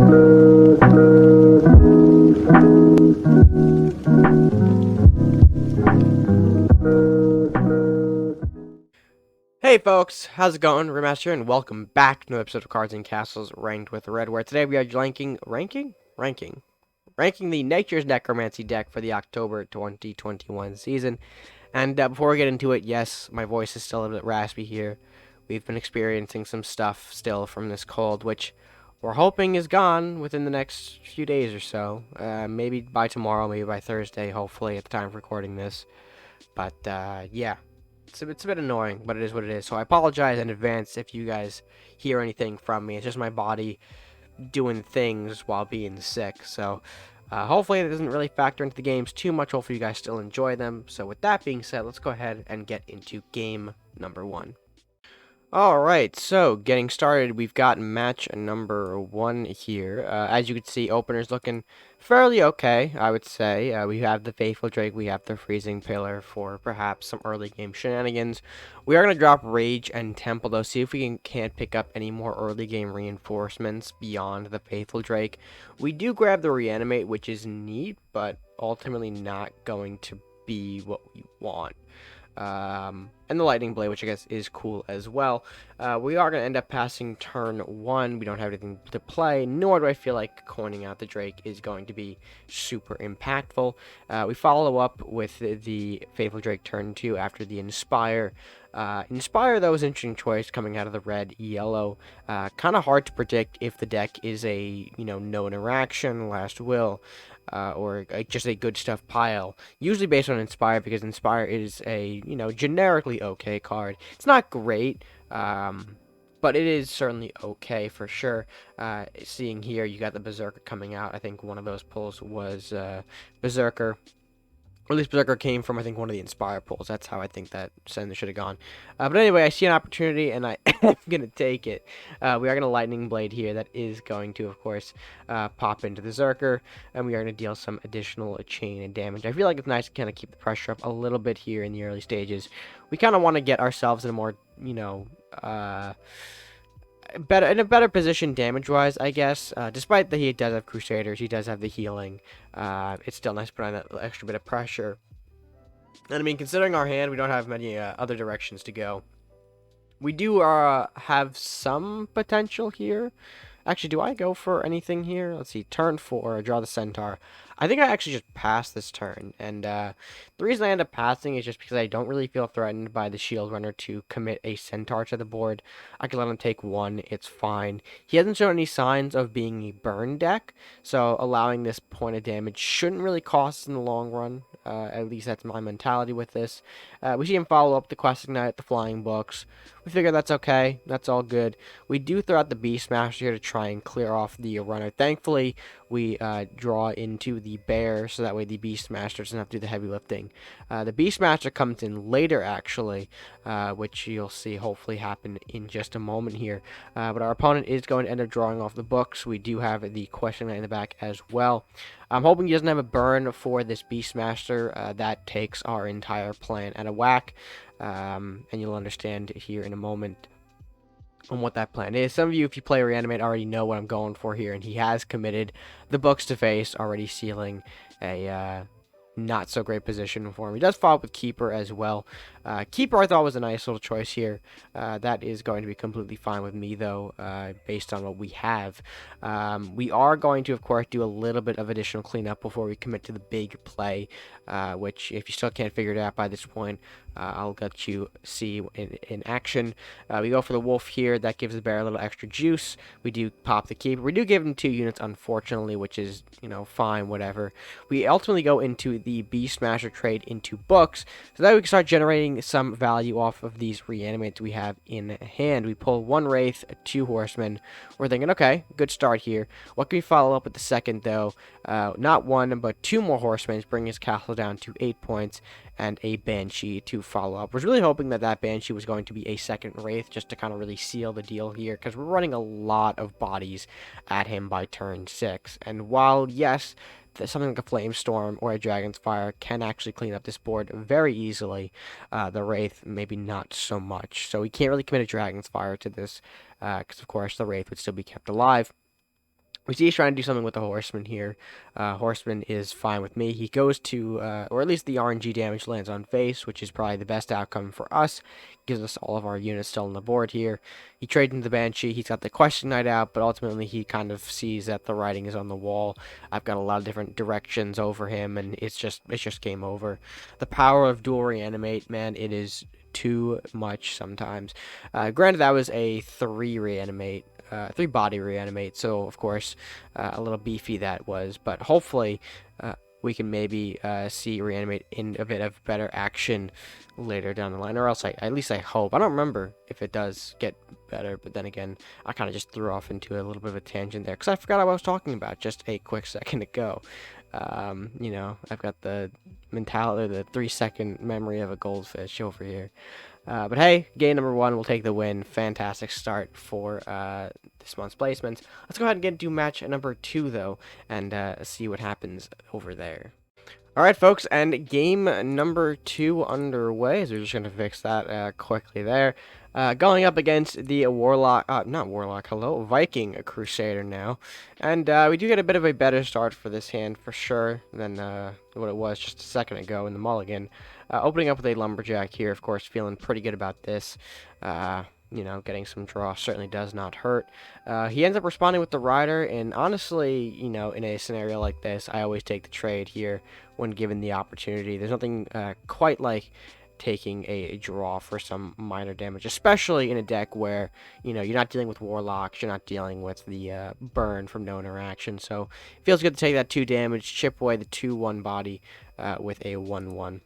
Hey folks, how's it going? RedMaster, and welcome back to another episode of Cards and Castles Ranked with Red, where today we are ranking the Nature's Necromancy deck for the October 2021 season. And before we get into it, yes, my voice is still a bit raspy here. We've been experiencing some stuff still from this cold, which we're hoping is gone within the next few days or so. Maybe by tomorrow, maybe by Thursday, hopefully, at the time of recording this. But yeah. It's a bit annoying, but it is what it is. So I apologize in advance if you guys hear anything from me. It's just my body doing things while being sick. So hopefully it doesn't really factor into the games too much. Hopefully you guys still enjoy them. So with that being said, let's go ahead and get into game number 1. Alright, so getting started, we've got match number 1 here. As you can see, opener's looking fairly okay, I would say. We have the Faithful Drake, we have the Freezing Pillar for perhaps some early game shenanigans. We are going to drop Rage and Temple, though, see if we can't pick up any more early game reinforcements beyond the Faithful Drake. We do grab the Reanimate, which is neat, but ultimately not going to be what we want. And the Lightning Blade, which I guess is cool as well. We are going to end up passing turn 1. We don't have anything to play, nor do I feel like coining out the Drake is going to be super impactful. We follow up with the Faithful Drake turn 2 after the Inspire. Inspire, though, is an interesting choice coming out of the red yellow. Kind of hard to predict if the deck is a no interaction, last will, or just a good stuff pile. Usually based on Inspire, because Inspire is a generically okay card. It's not great, but it is certainly okay for sure. Seeing here, you got the Berserker coming out. I think one of those pulls was Berserker. Or at least Berserker came from, I think, one of the Inspire pulls. That's how I think that sender should have gone. But anyway, I see an opportunity, and I am going to take it. We are going to Lightning Blade here. That is going to, of course, pop into the Zerker, and we are going to deal some additional chain and damage. I feel like it's nice to kind of keep the pressure up a little bit here in the early stages. We kind of want to get ourselves in a more, in a better position damage-wise, I guess. Despite that he does have Crusaders, he does have the healing. It's still nice to put on that extra bit of pressure. And I mean, considering our hand, we don't have many other directions to go. We do have some potential here. Actually, do I go for anything here? Let's see, turn 4, draw the Centaur. I think I actually just passed this turn, and the reason I end up passing is just because I don't really feel threatened by the Shield Runner to commit a Centaur to the board. I can let him take 1, it's fine. He hasn't shown any signs of being a burn deck, so allowing this point of damage shouldn't really cost in the long run. At least that's my mentality with this. We see him follow up the Quest Ignite, the Flying Books. We figure that's okay, that's all good. We do throw out the Beastmaster here to try and clear off the runner. Thankfully, we draw into the bear, so that way the Beastmaster doesn't have to do the heavy lifting. The Beastmaster comes in later, actually, which you'll see hopefully happen in just a moment here. But our opponent is going to end up drawing off the books. We do have the Question Knight in the back as well. I'm hoping he doesn't have a burn for this Beastmaster. That takes our entire plan at a whack, and you'll understand here in a moment on what that plan is. Some of you, if you play Reanimate, already know what I'm going for here, and he has committed the books to face, already sealing a not so great position for him. He does follow up with Keeper as well. Keeper I thought was a nice little choice here. That is going to be completely fine with me, though, based on what we have. We are going to, of course, do a little bit of additional cleanup before we commit to the big play, which, if you still can't figure it out by this point, I'll let you see in action. We go for the Wolf here. That gives the bear a little extra juice. We do pop the Keeper. We do give him 2 units, unfortunately, which is, fine, whatever. We ultimately go into the Beastmaster trade into books, so that we can start generating some value off of these Reanimates we have in hand. We pull 1 Wraith, 2 Horsemen. We're thinking, okay, good start here. What can we follow up with the second, though? Not 1, but 2 more Horsemen, bring his castle down to 8 points, and a Banshee to follow up. I was really hoping that Banshee was going to be a second Wraith, just to kind of really seal the deal here, because we're running a lot of bodies at him by turn 6. And while, yes, something like a Flamestorm or a Dragon's Fire can actually clean up this board very easily, the Wraith maybe not so much. So we can't really commit a Dragon's Fire to this, because of course the Wraith would still be kept alive. We see he's trying to do something with the Horseman here. Horseman is fine with me. He goes to, or at least the RNG damage lands on face, which is probably the best outcome for us. Gives us all of our units still on the board here. He trades into the Banshee. He's got the Question Knight out, but ultimately he kind of sees that the writing is on the wall. I've got a lot of different directions over him, and it's just game over. The power of dual reanimate, man, it is too much sometimes. Granted, that was a 3 reanimate. 3 body reanimate, so of course a little beefy that was, but hopefully we can maybe see reanimate in a bit of better action later down the line, or else at least I hope. I don't remember if it does get better, but then again, I kind of just threw off into a little bit of a tangent there because I forgot what I was talking about just a quick second ago. You know, I've got the mentality, the 3-second memory of a goldfish over here. But hey, game number 1 will take the win. Fantastic start for this month's placements. Let's go ahead and get into match number 2, though, and see what happens over there. Alright, folks, and game number 2 underway. So we're just going to fix that quickly there. Going up against the Warlock, not Warlock, hello, Viking Crusader now. And we do get a bit of a better start for this hand, for sure, than what it was just a second ago in the mulligan. Opening up with a Lumberjack here, of course, feeling pretty good about this. You know, getting some draw certainly does not hurt. He ends up responding with the Rider, and honestly, you know, in a scenario like this, I always take the trade here when given the opportunity. There's nothing quite like taking a draw for some minor damage, especially in a deck where, you know, you're not dealing with Warlocks, you're not dealing with the burn from no interaction, so it feels good to take that 2 damage, chip away the 2/1 body with a 1/1.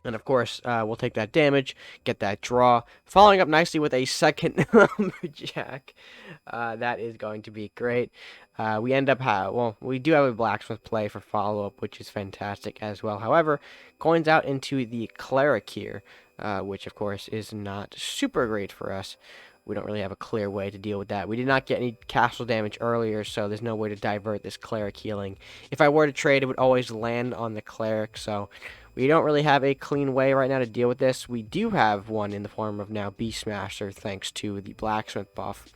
And of course, we'll take that damage, get that draw, following up nicely with a second Lumberjack. That is going to be great. We end up, well, we do have a Blacksmith play for follow-up, which is fantastic as well. However, coins out into the Cleric here, which of course is not super great for us. We don't really have a clear way to deal with that. We did not get any castle damage earlier, so there's no way to divert this Cleric healing. If I were to trade, it would always land on the Cleric, so we don't really have a clean way right now to deal with this. We do have one in the form of now Beastmaster, thanks to the Blacksmith buff.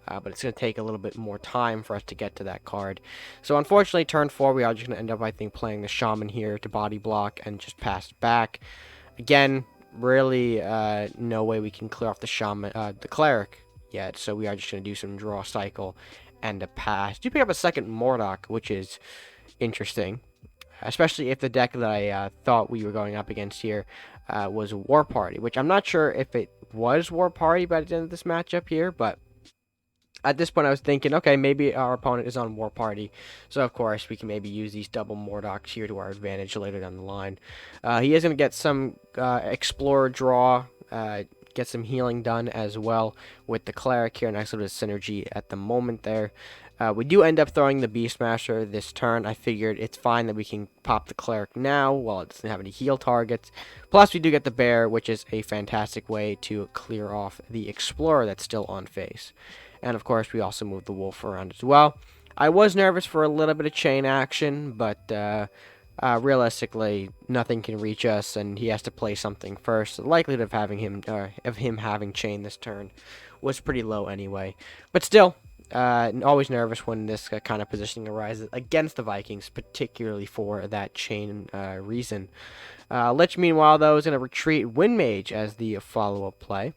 But it's going to take a little bit more time for us to get to that card. So unfortunately, turn 4, we are just going to end up, I think, playing the Shaman here to body block and just pass it back. Again, really no way we can clear off the Shaman, the Cleric yet. So we are just going to do some draw cycle and a pass. Do pick up a second Mordok, which is interesting. Especially if the deck that I thought we were going up against here was War Party, which I'm not sure if it was War Party by the end of this matchup here, but at this point I was thinking, okay, maybe our opponent is on War Party, so of course we can maybe use these double Mordocs here to our advantage later down the line. He is going to get some Explorer draw, get some healing done as well with the Cleric here. Nice little synergy at the moment there. We do end up throwing the Beastmaster this turn. I figured it's fine that we can pop the Cleric now while it doesn't have any heal targets. Plus, we do get the Bear, which is a fantastic way to clear off the Explorer that's still on face. And of course, we also move the Wolf around as well. I was nervous for a little bit of chain action, but realistically, nothing can reach us, and he has to play something first. The likelihood of him having chain this turn was pretty low anyway. But still, always nervous when this kind of positioning arises against the Vikings, particularly for that chain reason. Lich, meanwhile, though, is going to retreat Windmage as the follow-up play.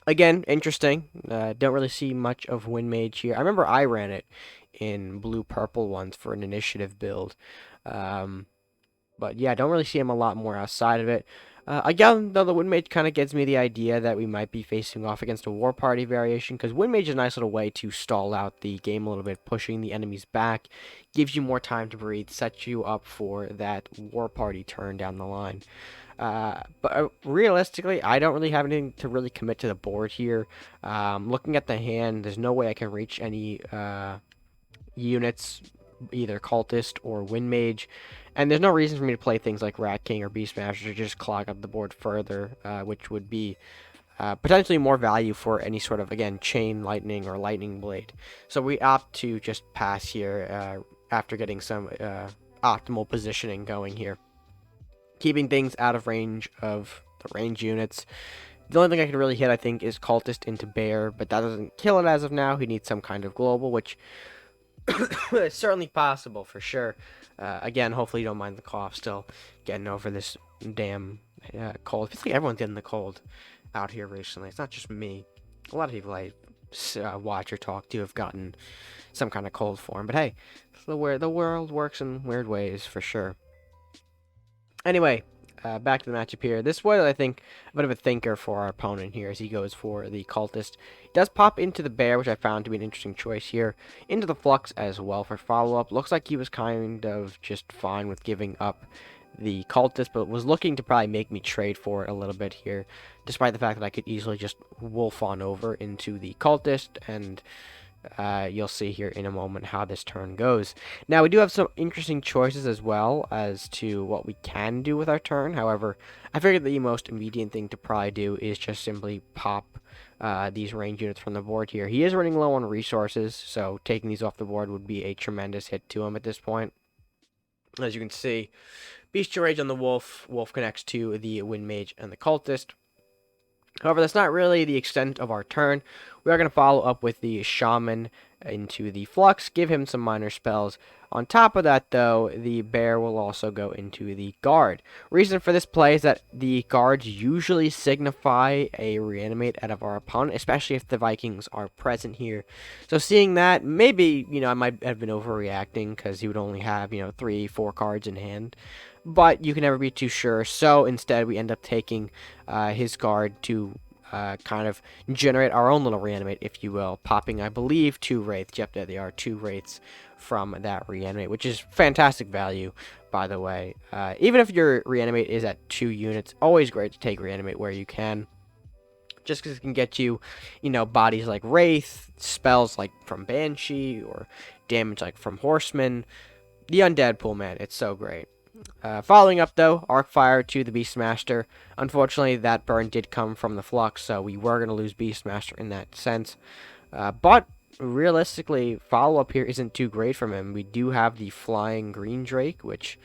Again, interesting. Don't really see much of Windmage here. I remember I ran it in blue-purple ones for an initiative build. But yeah, don't really see him a lot more outside of it. Again, though, the Windmage kind of gives me the idea that we might be facing off against a War Party variation, because Windmage is a nice little way to stall out the game a little bit, pushing the enemies back, gives you more time to breathe, sets you up for that War Party turn down the line. But realistically, I don't really have anything to really commit to the board here. Looking at the hand, there's no way I can reach any units, either Cultist or Windmage. And there's no reason for me to play things like Rat King or Beastmaster to just clog up the board further, which would be potentially more value for any sort of, again, Chain Lightning or Lightning Blade. So we opt to just pass here after getting some optimal positioning going here. Keeping things out of range of the range units. The only thing I can really hit, I think, is Cultist into Bear, but that doesn't kill it as of now. He needs some kind of global, which It's certainly possible, for sure. Again, hopefully you don't mind the cough. Still getting over this damn cold. It feels like everyone's getting the cold out here recently. It's not just me. A lot of people I watch or talk to have gotten some kind of cold form. But hey, the world works in weird ways, for sure. Anyway, back to the matchup here. This was, I think, a bit of a thinker for our opponent here as he goes for the cultist. He does pop into the bear, which I found to be an interesting choice here. Into the flux as well for follow-up. Looks like he was kind of just fine with giving up the cultist, but was looking to probably make me trade for it a little bit here, despite the fact that I could easily just wolf on over into the cultist, and you'll see here in a moment how this turn goes. Now, we do have some interesting choices as well as to what we can do with our turn. However, I figured the most immediate thing to probably do is just simply pop these range units from the board here. He is running low on resources, so taking these off the board would be a tremendous hit to him at this point. As you can see, Bestial Rage on the Wolf. Wolf connects to the Wind Mage and the Cultist. However, that's not really the extent of our turn. We are going to follow up with the Shaman into the Flux, give him some minor spells. On top of that, though, the Bear will also go into the Guard. Reason for this play is that the Guards usually signify a reanimate out of our opponent, especially if the Vikings are present here. So seeing that, maybe, I might have been overreacting because he would only have, 3-4 cards in hand. But you can never be too sure, so instead we end up taking his Guard to kind of generate our own little reanimate, if you will, popping, I believe, 2 Wraiths. Yep, there they are, 2 Wraiths from that reanimate, which is fantastic value, by the way. Even if your reanimate is at 2 units, always great to take reanimate where you can, just because it can get you, bodies like Wraith, spells like from Banshee, or damage like from Horseman. The Undead pool, man, it's so great. Following up, though, Arcfire to the Beastmaster. Unfortunately, that burn did come from the Flux, so we were going to lose Beastmaster in that sense. But realistically, follow-up here isn't too great from him. We do have the Flying Green Drake, which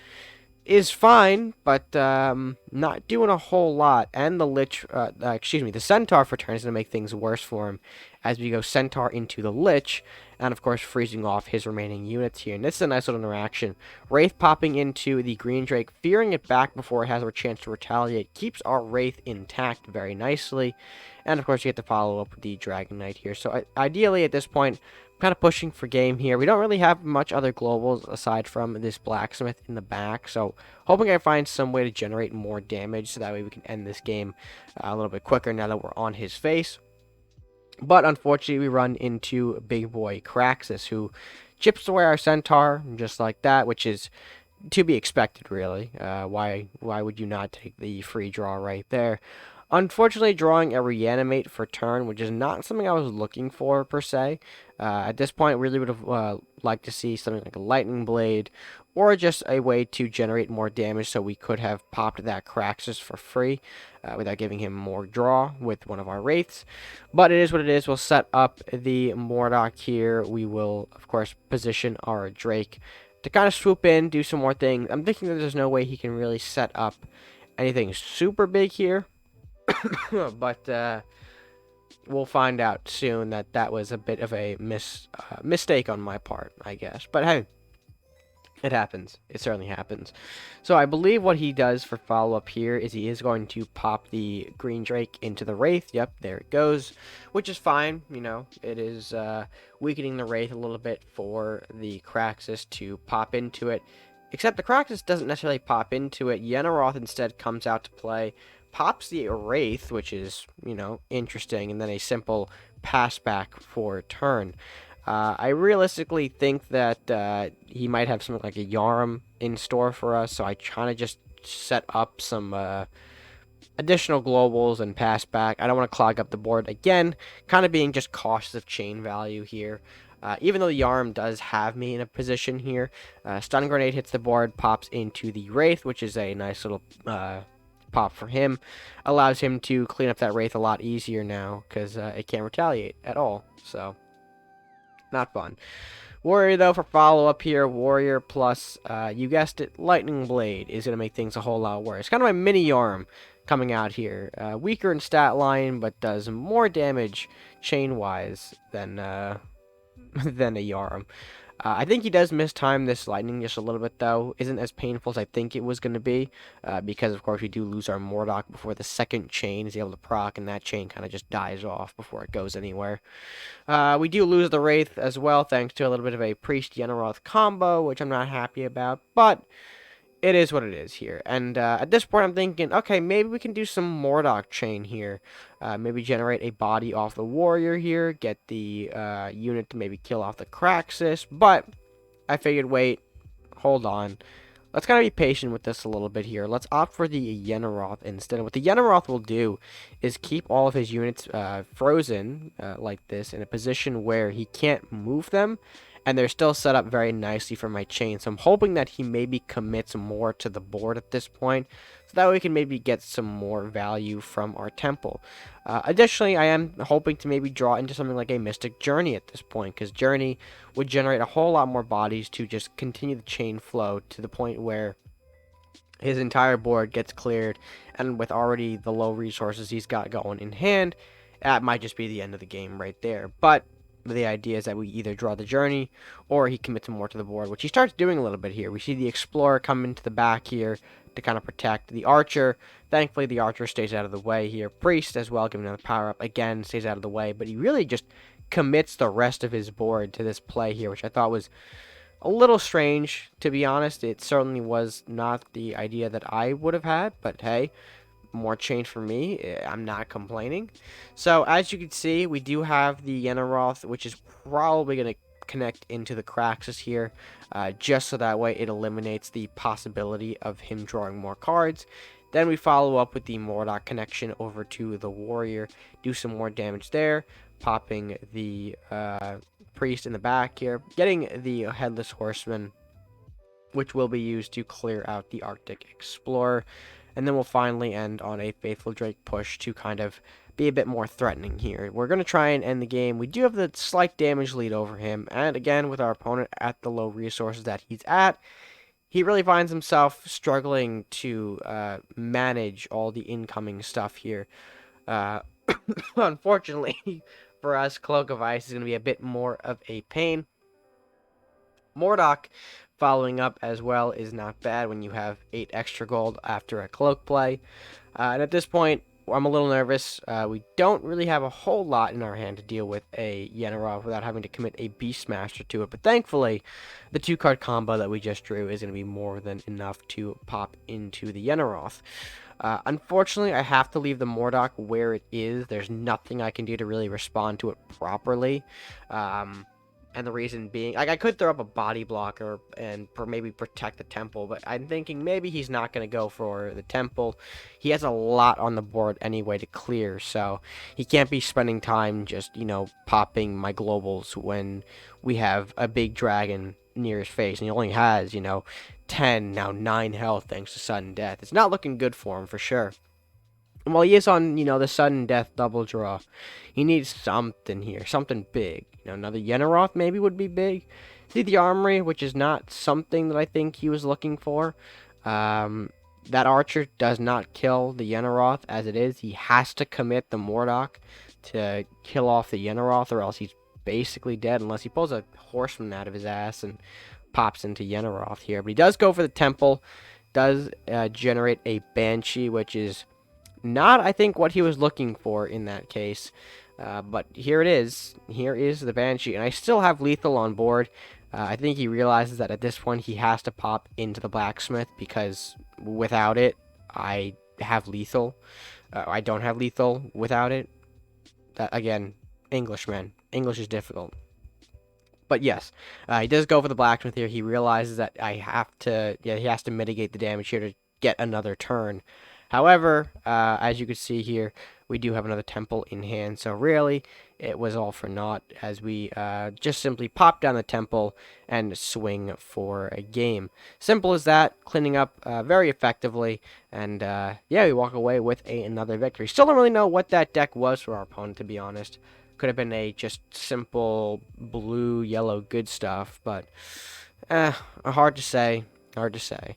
is fine, but not doing a whole lot. And the the Centaur for turn is going to make things worse for him as we go Centaur into the Lich, and of course freezing off his remaining units here. And this is a nice little interaction. Wraith popping into the Green Drake, fearing it back before it has a chance to retaliate, keeps our Wraith intact very nicely. And of course you get to follow up with the Dragon Knight here. So ideally at this point, I'm kind of pushing for game here. We don't really have much other globals aside from this Blacksmith in the back, so hoping I find some way to generate more damage so that way we can end this game a little bit quicker now that we're on his face. But unfortunately, we run into big boy Craxus, who chips away our Centaur just like that, which is to be expected, really. Why would you not take the free draw right there? Unfortunately, drawing a reanimate for turn, which is not something I was looking for, per se. At this point, really would have liked to see something like a Lightning Blade, or just a way to generate more damage so we could have popped that Craxus for free without giving him more draw with one of our Wraiths. But it is what it is. We'll set up the Mordok here. We will, of course, position our Drake to kind of swoop in, do some more things. I'm thinking that there's no way he can really set up anything super big here. But we'll find out soon that was a bit of a mistake on my part, I guess. But hey, it happens. It certainly happens. So I believe what he does for follow-up here is he is going to pop the Green Drake into the Wraith. Yep, there it goes, which is fine. It is weakening the Wraith a little bit for the Craxus to pop into it. Except the Craxus doesn't necessarily pop into it. Yenneroth instead comes out to play, pops the Wraith, which is, interesting, and then a simple pass back for turn. I realistically think that he might have something like a Yarm in store for us, so I kind of just set up some additional globals and pass back. I don't want to clog up the board again, kind of being just cautious of chain value here. Even though the Yarm does have me in a position here, Stun Grenade hits the board, pops into the Wraith, which is a nice little pop for him. Allows him to clean up that Wraith a lot easier now, because it can't retaliate at all, so not fun. Warrior, though, for follow-up here, Warrior plus, you guessed it, Lightning Blade is going to make things a whole lot worse. Kind of my mini Yarm coming out here. Weaker in stat line, but does more damage chain-wise than a Yarm. I think he does mistime this lightning just a little bit, though. Isn't as painful as I think it was going to be, because, of course, we do lose our Mordok before the second chain is able to proc, and that chain kind of just dies off before it goes anywhere. We do lose the Wraith as well, thanks to a little bit of a Priest Yenneroth combo, which I'm not happy about, but it is what it is here. And at this point, I'm thinking, okay, maybe we can do some Mordok chain here. Maybe generate a body off the warrior here, get the unit to maybe kill off the Craxus. But I figured, wait, hold on. Let's kind of be patient with this a little bit here. Let's opt for the Yenneroth instead. And what the Yenneroth will do is keep all of his units frozen like this in a position where he can't move them, and they're still set up very nicely for my chain. So I'm hoping that he maybe commits more to the board at this point, so that way we can maybe get some more value from our temple. Additionally, I am hoping to maybe draw into something like a Mystic Journey at this point, because Journey would generate a whole lot more bodies to just continue the chain flow to the point where his entire board gets cleared, and with already the low resources he's got going in hand, that might just be the end of the game right there. But the idea is that we either draw the Journey or he commits more to the board, which he starts doing a little bit here. We see the Explorer come into the back here to kind of protect the Archer. Thankfully, the Archer stays out of the way here. Priest as well, giving another power up, again stays out of the way, but he really just commits the rest of his board to this play here, which I thought was a little strange, to be honest. It certainly was not the idea that I would have had, but hey, more change for me. I'm not complaining. So as you can see, we do have the Yenneroth, which is probably going to connect into the Craxus here, just so that way it eliminates the possibility of him drawing more cards. Then we follow up with the Mordok connection over to the Warrior, do some more damage there, popping the Priest in the back here, getting the Headless Horseman, which will be used to clear out the Arctic Explorer. And then we'll finally end on a Faithful Drake push to kind of be a bit more threatening here. We're going to try and end the game. We do have the slight damage lead over him. And again, with our opponent at the low resources that he's at, he really finds himself struggling to manage all the incoming stuff here. Unfortunately for us, Cloak of Ice is going to be a bit more of a pain. Mordok following up as well is not bad when you have 8 extra gold after a cloak play. And at this point, I'm a little nervous. We don't really have a whole lot in our hand to deal with a Yenneroth without having to commit a Beastmaster to it. But thankfully, the 2-card combo that we just drew is going to be more than enough to pop into the Yenneroth. Unfortunately, I have to leave the Mordok where it is. There's nothing I can do to really respond to it properly. And the reason being, like, I could throw up a body blocker and maybe protect the temple, but I'm thinking maybe he's not going to go for the temple. He has a lot on the board anyway to clear, so he can't be spending time just, you know, popping my globals when we have a big dragon near his face, and he only has, you know, 10, now 9 health thanks to sudden death. It's not looking good for him, for sure. And while he is on, you know, the sudden death double draw, he needs something here, something big. You know, another Yenneroth maybe would be big. See the Armory, which is not something that I think he was looking for. That Archer does not kill the Yenneroth as it is. He has to commit the Mordok to kill off the Yenneroth, or else he's basically dead, unless he pulls a Horseman out of his ass and pops into Yenneroth here. But he does go for the Temple, does generate a Banshee, which is not, I think, what he was looking for in that case. But here it is. Here is the Banshee. And I still have Lethal on board. I think he realizes that at this point he has to pop into the Blacksmith, because without it, I have Lethal. I don't have Lethal without it. Again, English, man. English is difficult. But yes, he does go for the Blacksmith here. He realizes that he has to mitigate the damage here to get another turn. However, as you can see here, we do have another Temple in hand, so really, it was all for naught, as we just simply pop down the Temple and swing for a game. Simple as that, cleaning up very effectively, and yeah, we walk away with another victory. Still don't really know what that deck was for our opponent, to be honest. Could have been a just simple blue, yellow, good stuff, but hard to say, hard to say.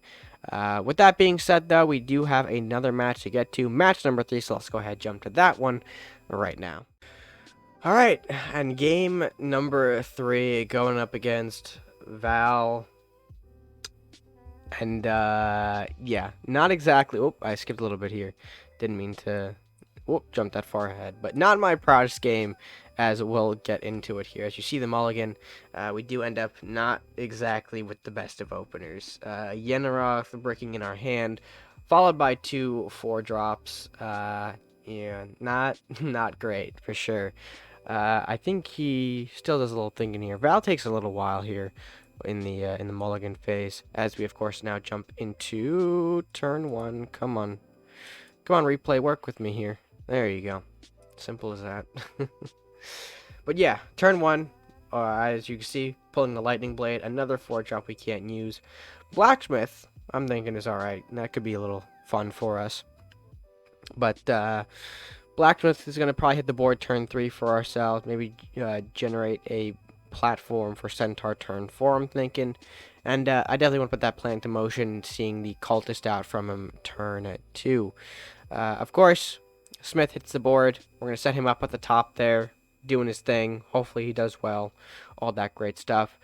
With that being said, though, we do have another match to get to. Match number 3, so let's go ahead and jump to that one right now. Alright, and game number 3, going up against Val. And, yeah, not exactly. Oh, I skipped a little bit here. Didn't mean to, jump that far ahead. But not my proudest game, as we'll get into it here. As you see the mulligan, we do end up not exactly with the best of openers. Yenneroth breaking in our hand, followed by 2 4-drops. Yeah, not great, for sure. I think he still does a little thinking here. Val takes a little while here in the mulligan phase, as we of course now jump into turn 1. Come on, replay, work with me here. There you go, simple as that. But yeah, turn 1, as you can see, pulling the lightning blade, another 4-drop we can't use. Blacksmith, I'm thinking, is all right. That could be a little fun for us, but Blacksmith is going to probably hit the board turn 3 for ourselves. Maybe generate a platform for Centaur turn 4, I'm thinking. And I definitely want to put that plan into motion, seeing the cultist out from him turn 2. Of course, Smith hits the board. We're going to set him up at the top there, doing his thing. Hopefully he does well. All that great stuff.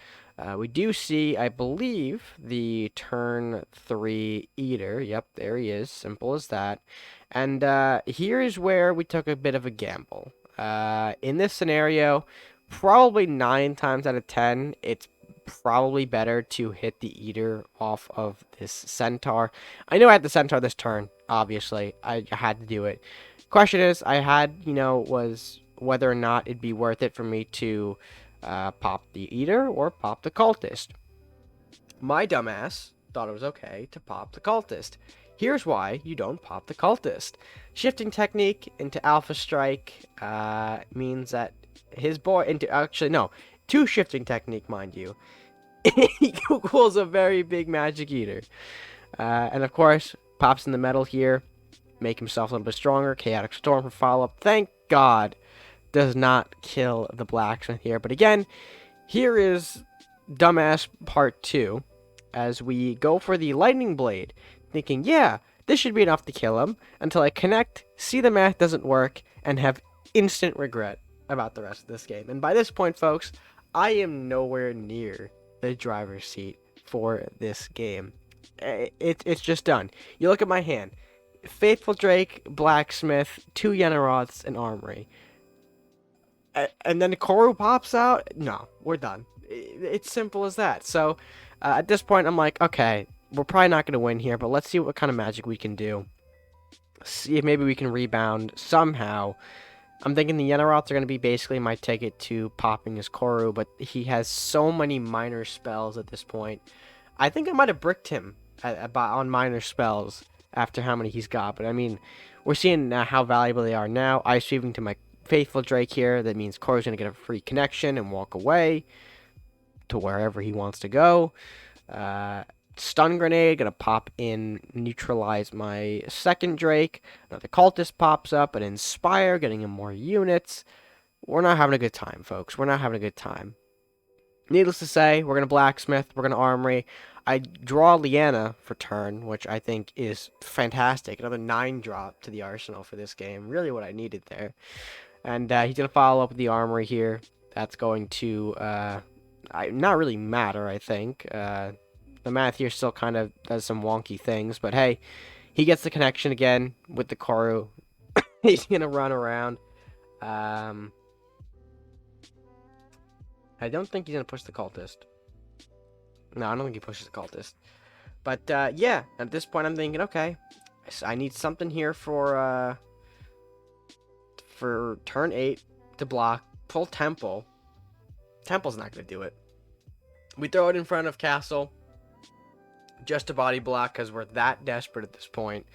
We do see, I believe, the turn 3 Eater. Yep, there he is. Simple as that. And here is where we took a bit of a gamble. In this scenario, probably 9 times out of 10, it's probably better to hit the Eater off of this Centaur. I knew I had the Centaur this turn, obviously. I had to do it. Question is, I had, was whether or not it'd be worth it for me to pop the Eater or pop the Cultist. My dumbass thought it was okay to pop the Cultist. Here's why you don't pop the Cultist. Shifting technique into Alpha Strike means that his boy into actually no, 2 shifting technique, mind you, equals a very big magic eater. And of course, pops in the metal here, make himself a little bit stronger. Chaotic Storm for follow-up. Thank God does not kill the blacksmith here. But again, here is dumbass part 2, as we go for the lightning blade, thinking, yeah, this should be enough to kill him, until I connect, see the math doesn't work, and have instant regret about the rest of this game. And by this point, folks, I am nowhere near the driver's seat for this game. It's just done. You look at my hand. Faithful Drake, Blacksmith, 2 Yenneroths, and Armory. And then Koru pops out? No, we're done. It's simple as that. So, at this point, I'm like, okay, we're probably not going to win here, but let's see what kind of magic we can do. See if maybe we can rebound somehow. I'm thinking the Yenneroths are going to be basically my ticket to popping his Koru, but he has so many minor spells at this point. I think I might have bricked him on minor spells after how many he's got, but I mean, we're seeing how valuable they are now. Ice Weaving to my Faithful Drake here. That means Koru's going to get a free connection and walk away to wherever he wants to go. Stun Grenade, gonna pop in, neutralize my second Drake. Another Cultist pops up, and Inspire, getting him more units. We're not having a good time, folks. We're not having a good time. Needless to say, we're gonna Blacksmith, we're gonna Armory. I draw Lyanna for turn, which I think is fantastic. Another 9-drop to the arsenal for this game. Really what I needed there. And he's gonna follow up with the Armory here. That's going to not really matter, I think. The math here still kind of does some wonky things, but hey, he gets the connection again with the Koru. He's gonna run around. I don't think he's gonna push the Cultist. No, I don't think he pushes the Cultist. But yeah, at this point I'm thinking, okay, I need something here for turn 8 to block. Pull Temple. Temple's not gonna do it. We throw it in front of Castle. Just a body block because we're that desperate at this point.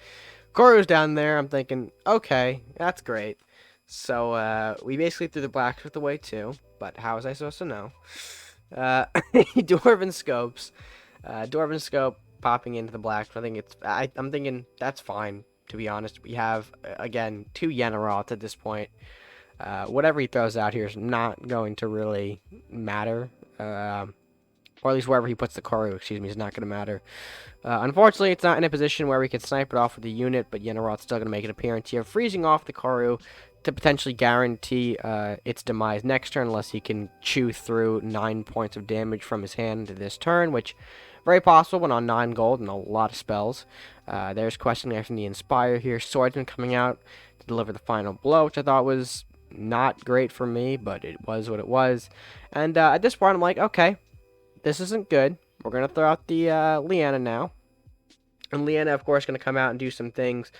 Koru's down there. I'm thinking, okay, that's great. So we basically threw the Blacksmith away too. But how was I supposed to know? Dwarven Scopes. Dwarven Scope popping into the Blacksmith. I'm thinking that's fine, to be honest. We have, again, 2 Yenneroths at this point. Whatever he throws out here is not going to really matter. Or at least wherever he puts the Koru, excuse me, is not going to matter. Unfortunately, it's not in a position where we can snipe it off with the unit, but Yenneroth's still going to make an appearance here, freezing off the Koru to potentially guarantee its demise next turn unless he can chew through 9 points of damage from his hand this turn, which very possible when on 9 gold and a lot of spells. There's Questionnaire from the Inspire here. Swordsman coming out to deliver the final blow, which I thought was not great for me, but it was what it was. And at this point, I'm like, okay, this isn't good. We're going to throw out the Leanna now. And Leanna, of course, going to come out and do some things.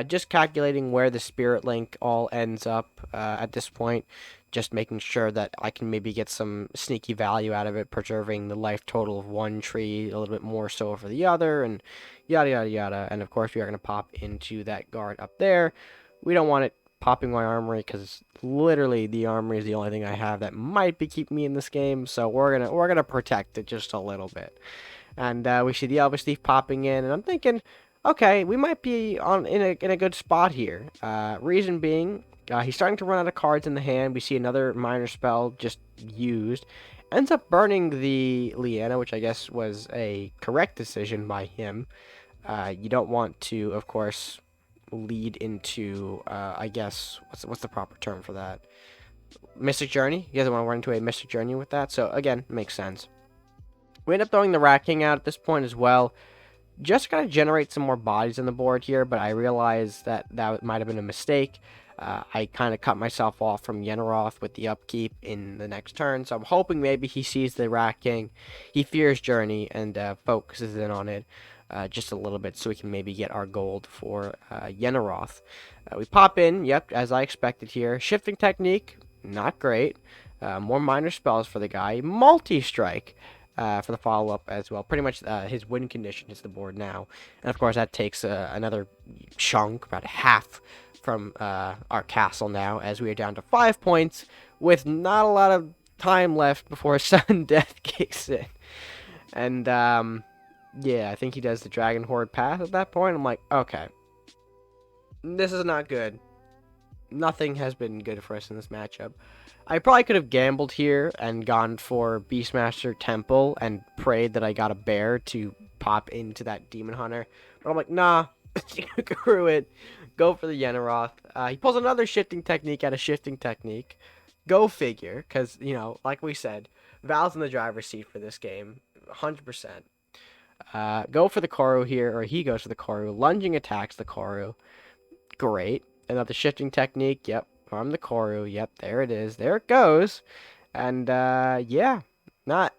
Just calculating where the Spirit Link all ends up at this point. Just making sure that I can maybe get some sneaky value out of it, preserving the life total of one tree a little bit more so for the other, and yada, yada, yada. And, of course, we are going to pop into that guard up there. We don't want it popping my armory because literally the armory is the only thing I have that might be keeping me in this game. So we're gonna protect it just a little bit. And we see the Elvish Thief popping in, and I'm thinking, okay, we might be in a good spot here. Reason being, he's starting to run out of cards in the hand. We see another minor spell just used. Ends up burning the Leanna, which I guess was a correct decision by him. You don't want to, of course, lead into, I guess, what's the proper term for that? Mystic Journey? You guys want to run into a Mystic Journey with that? So, again, makes sense. We end up throwing the Rat King out at this point as well. Just going to generate some more bodies on the board here, but I realized that might have been a mistake. I kind of cut myself off from Yenneroth with the upkeep in the next turn, so I'm hoping maybe he sees the Rat King, he fears Journey, and focuses in on it just a little bit so we can maybe get our gold for Yenneroth. We pop in, yep, as I expected here. Shifting Technique, not great. More minor spells for the guy. Multi-Strike. For the follow-up as well. Pretty much his win condition is the board now. And, of course, that takes another chunk, about half, from our castle now, as we are down to 5 points, with not a lot of time left before sudden death kicks in. And, yeah, I think he does the Dragon Horde pass at that point. I'm like, okay, this is not good. Nothing has been good for us in this matchup. I probably could have gambled here and gone for Beastmaster Temple and prayed that I got a bear to pop into that Demon Hunter. But I'm like, nah, screw it. Go for the Yenneroth. He pulls another Shifting Technique out of Shifting Technique. Go figure, because, you know, like we said, Val's in the driver's seat for this game, 100%. Go for the Koru here, or he goes for the Koru. Lunging attacks the Koru. Great. Another Shifting Technique, yep. From the Koru, yep, there it is. There it goes. And, yeah, not,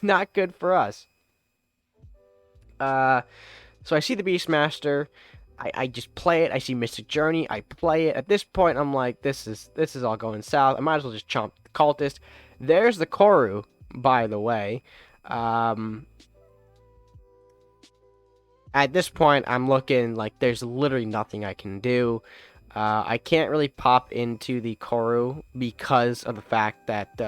not good for us. So I see the Beastmaster. I just play it. I see Mystic Journey. I play it. At this point, I'm like, this is all going south. I might as well just chomp the Cultist. There's the Koru, by the way. At this point, I'm looking like there's literally nothing I can do. I can't really pop into the Koru because of the fact that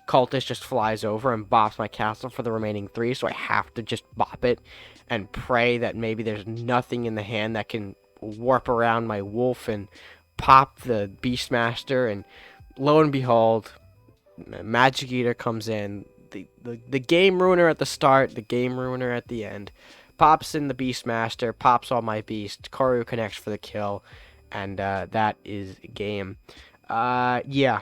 Cultist just flies over and bops my castle for the remaining 3, so I have to just bop it and pray that maybe there's nothing in the hand that can warp around my wolf and pop the Beastmaster, and lo and behold, Magic Eater comes in. The game ruiner at the start, the game ruiner at the end. Pops in the Beastmaster, pops all my beasts, Koru connects for the kill, and that is game. Yeah,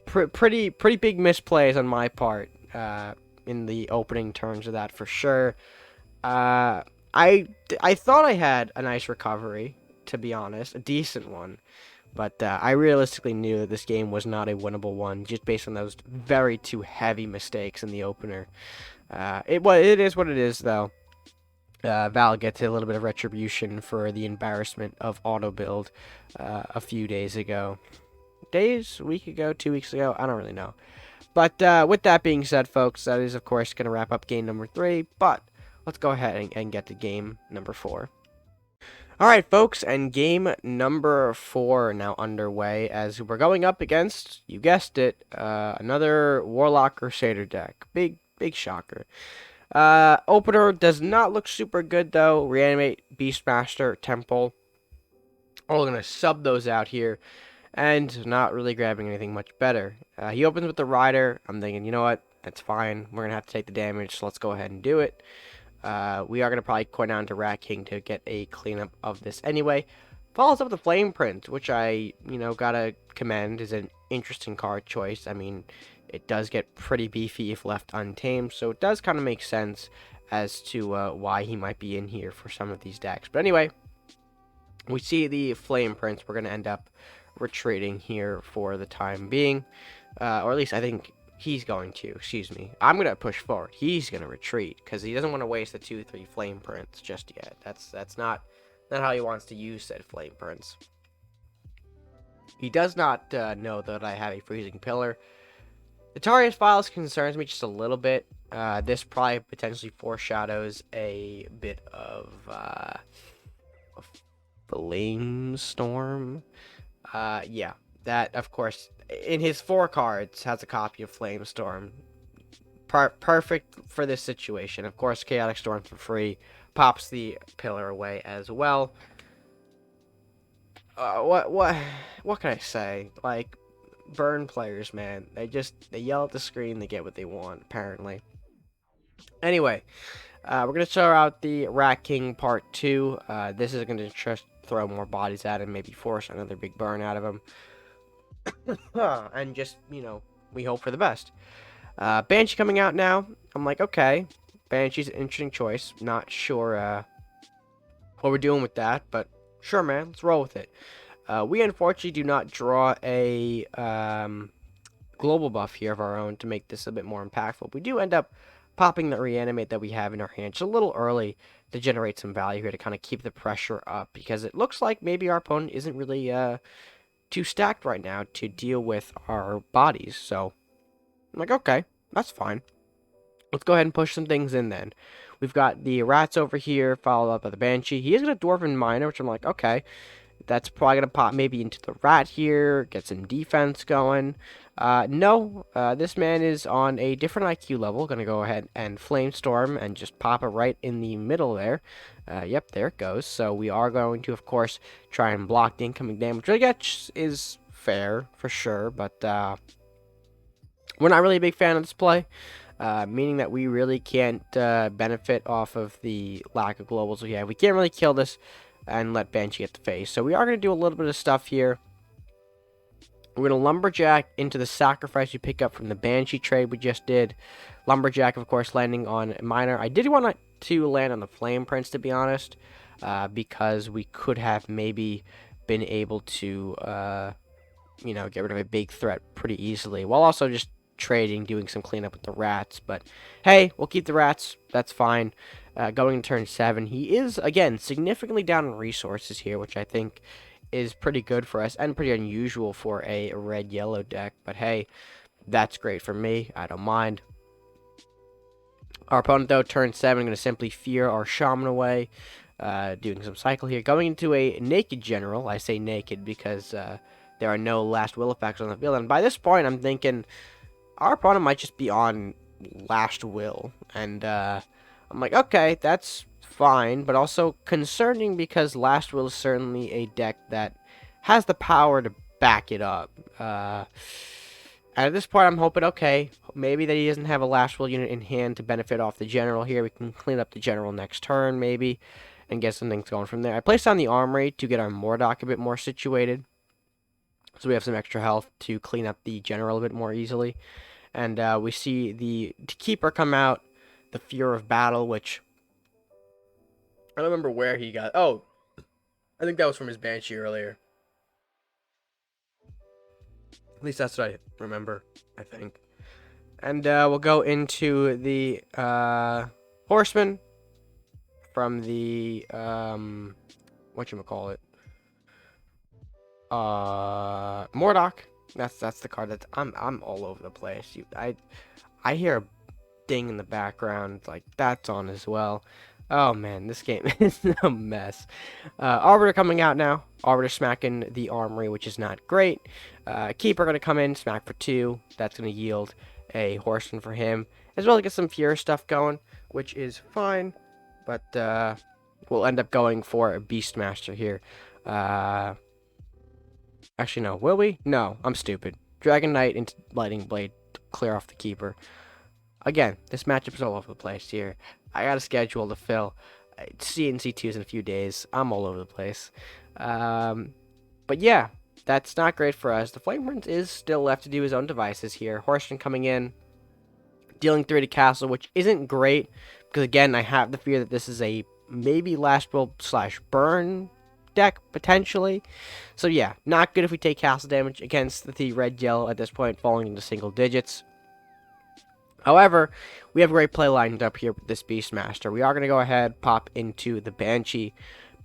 pretty big misplays on my part in the opening turns of that for sure. I thought I had a nice recovery, to be honest, a decent one, but I realistically knew that this game was not a winnable one just based on those very two heavy mistakes in the opener. It is what it is though. Val gets a little bit of retribution for the embarrassment of auto build a few days ago. A week ago, 2 weeks ago, I don't really know. But with that being said, folks, that is, of course, going to wrap up game number 3. But let's go ahead and get to game number 4. Alright, folks, and game number 4 now underway as we're going up against, you guessed it, another Warlock Crusader deck. Big shocker. Opener does not look super good, though. Reanimate, Beastmaster, Temple. We're going to sub those out here. And not really grabbing anything much better. He opens with the Rider. I'm thinking, you know what? That's fine. We're going to have to take the damage, so let's go ahead and do it. We are going to probably coin down to Rat King to get a cleanup of this anyway. Follows up with the Flame Prince, which I, gotta commend, is an interesting card choice. I mean, it does get pretty beefy if left untamed, so it does kind of make sense as to why he might be in here for some of these decks. But anyway, we see the Flame Prince. We're going to end up retreating here for the time being, or at least I think he's going to. Excuse me. I'm going to push forward. He's going to retreat because he doesn't want to waste the 2-3 Flame Prince just yet. That's not how he wants to use said Flame Prince. He does not know that I have a Freezing Pillar. The Tarius Files concerns me just a little bit. This probably potentially foreshadows a bit of Flame Storm. Yeah, that of course in his 4 cards has a copy of Flame Storm. Perfect for this situation. Of course, Chaotic Storm for free pops the pillar away as well. What can I say? Like, burn players, man. They yell at the screen, they get what they want, apparently. Anyway, we're gonna show out the Rat King Part 2. This is gonna just throw more bodies at him, maybe force another big burn out of him. And just, we hope for the best. Banshee coming out now. I'm like, okay, Banshee's an interesting choice. Not sure what we're doing with that, but sure, man, let's roll with it. We unfortunately do not draw a global buff here of our own to make this a bit more impactful. We do end up popping the reanimate that we have in our hand just a little early to generate some value here to kind of keep the pressure up, because it looks like maybe our opponent isn't really too stacked right now to deal with our bodies. So I'm like, okay, that's fine. Let's go ahead and push some things in then. We've got the rats over here, followed up by the Banshee. He is going to Dwarven Miner, which I'm like, okay. That's probably going to pop maybe into the rat here, get some defense going. No, this man is on a different IQ level. Going to go ahead and Flame Storm and just pop it right in the middle there. Yep, there it goes. So we are going to, of course, try and block the incoming damage, which I guess is fair for sure. But we're not really a big fan of this play. Meaning that we really can't benefit off of the lack of globals we have. We can't really kill this and let Banshee get the face. So we are going to do a little bit of stuff here. We're going to Lumberjack into the sacrifice we pick up from the Banshee trade we just did. Lumberjack, of course, landing on Miner. I did want to land on the Flame Prince, to be honest, because we could have maybe been able to, get rid of a big threat pretty easily, while also just trading, doing some cleanup with the rats. But hey, we'll keep the rats. That's fine. Going to turn 7, he is again significantly down in resources here, which I think is pretty good for us and pretty unusual for a red-yellow deck. But hey, that's great for me. I don't mind. Our opponent, though, turn 7, going to simply fear our shaman away, doing some cycle here. Going into a naked general. I say naked because there are no last will effects on the field, and by this point, I'm thinking our opponent might just be on last will, and I'm like, okay, that's fine, but also concerning because last will is certainly a deck that has the power to back it up. And at this point, I'm hoping, okay, maybe that he doesn't have a last will unit in hand to benefit off the general here. We can clean up the general next turn, maybe, and get some things going from there. I placed on the armory to get our Mordok a bit more situated, so we have some extra health to clean up the general a bit more easily. And we see the Keeper come out, the Fear of Battle, which I don't remember where he got. Oh, I think that was from his Banshee earlier. At least that's what I remember, I think. And we'll go into the Horseman from the whatchamacallit? Mordok. That's the card that I'm all over the place. I hear a ding in the background, like that's on as well. Oh man, this game is a mess. Arbiter coming out now. Arbiter smacking the armory, which is not great. Keeper gonna come in, smack for 2. That's gonna yield a horseman for him, as well as get some Fury stuff going, which is fine. But we'll end up going for a Beastmaster here. Actually, no. Will we? No, I'm stupid. Dragon Knight into Lightning Blade to clear off the Keeper. Again, this matchup is all over the place here. I got a schedule to fill. CNC2s in a few days. I'm all over the place. But yeah, that's not great for us. The Flame Prince is still left to do his own devices here. Horseman coming in, dealing 3 to castle, which isn't great, because again, I have the fear that this is a maybe last will / burn deck, potentially. So yeah, not good if we take castle damage against the red-yellow at this point, falling into single digits. However, we have a great play lined up here with this Beastmaster. We are going to go ahead, pop into the Banshee,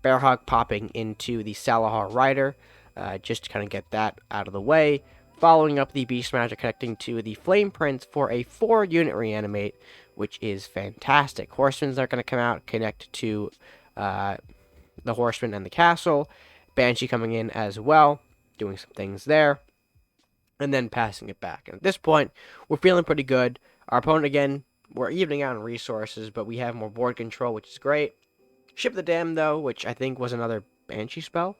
Bearhawk popping into the Salahar Rider, just to kind of get that out of the way. Following up the Beastmaster connecting to the Flame Prince for a 4-unit reanimate, which is fantastic. Horsemen's are going to come out, connect to the Horseman and the Castle. Banshee coming in as well, doing some things there, and then passing it back. And at this point, we're feeling pretty good. Our opponent, again, we're evening out on resources, but we have more board control, which is great. Ship the Dam, though, which I think was another Banshee spell,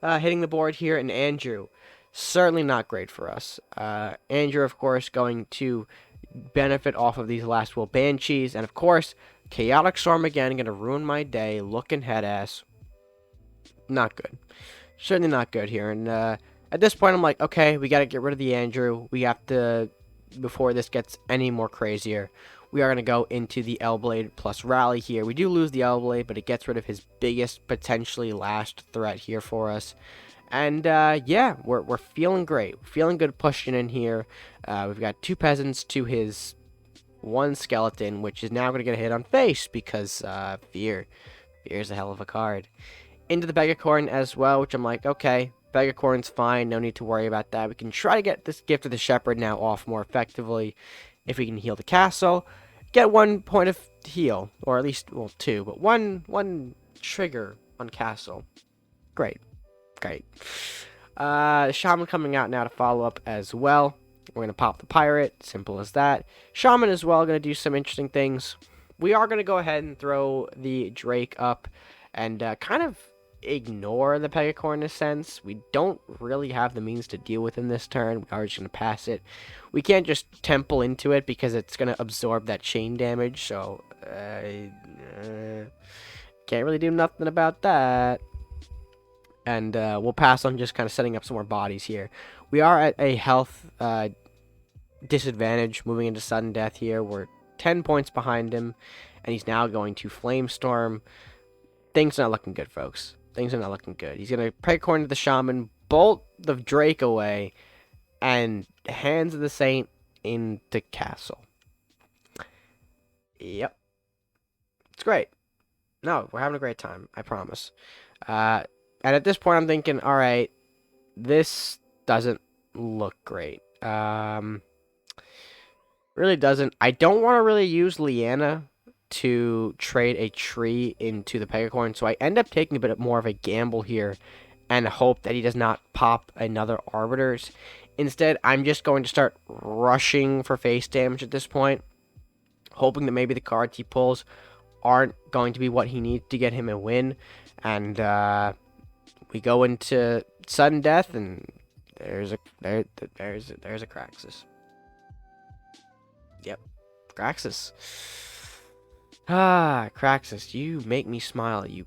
hitting the board here, and Andrew, certainly not great for us. Andrew, of course, going to benefit off of these last will Banshees, and of course, Chaotic Storm again, going to ruin my day, looking head ass. Not good. Certainly not good here, and at this point, I'm like, okay, we got to get rid of the Andrew. We have to, before this gets any more crazier, we are going to go into the L-Blade plus Rally here. We do lose the L-Blade, but it gets rid of his biggest, potentially last threat here for us. And, yeah, we're feeling great. Feeling good pushing in here. We've got 2 peasants to his 1 skeleton, which is now going to get a hit on face because, Fear. Fear is a hell of a card. Into the Begacorn as well, which I'm like, okay, Begacorn's fine, no need to worry about that. We can try to get this Gift of the Shepherd now off more effectively if we can heal the castle. Get 1 point of heal, or at least, well, 2, but one trigger on castle. Great. Great. Shaman coming out now to follow up as well. We're going to pop the Pirate, simple as that. Shaman as well, going to do some interesting things. We are going to go ahead and throw the Drake up and kind of ignore the Pegacorn in a sense. We don't really have the means to deal with him this turn. We are just going to pass it. We can't just temple into it because it's going to absorb that chain damage, so can't really do nothing about that. And we'll pass on just kind of setting up some more bodies here. We are at a health disadvantage moving into sudden death here. We're 10 points behind him, and he's now going to Flamestorm. Things are not looking good, folks. Things are not looking good. He's going to Pegacorn to the Shaman, bolt the Drake away, and Hands of the Saint into Castle. Yep. It's great. No, we're having a great time. I promise. And at this point, I'm thinking, all right, this doesn't look great. Really doesn't. I don't want to really use Leanna to trade a tree into the Pegacorn, so I end up taking a bit more of a gamble here and hope that he does not pop another Arbiters. Instead, I'm just going to start rushing for face damage at this point, hoping that maybe the cards he pulls aren't going to be what he needs to get him a win. And we go into sudden death, and there's a Craxus. Yep, Craxus. Ah, Craxus, you make me smile, you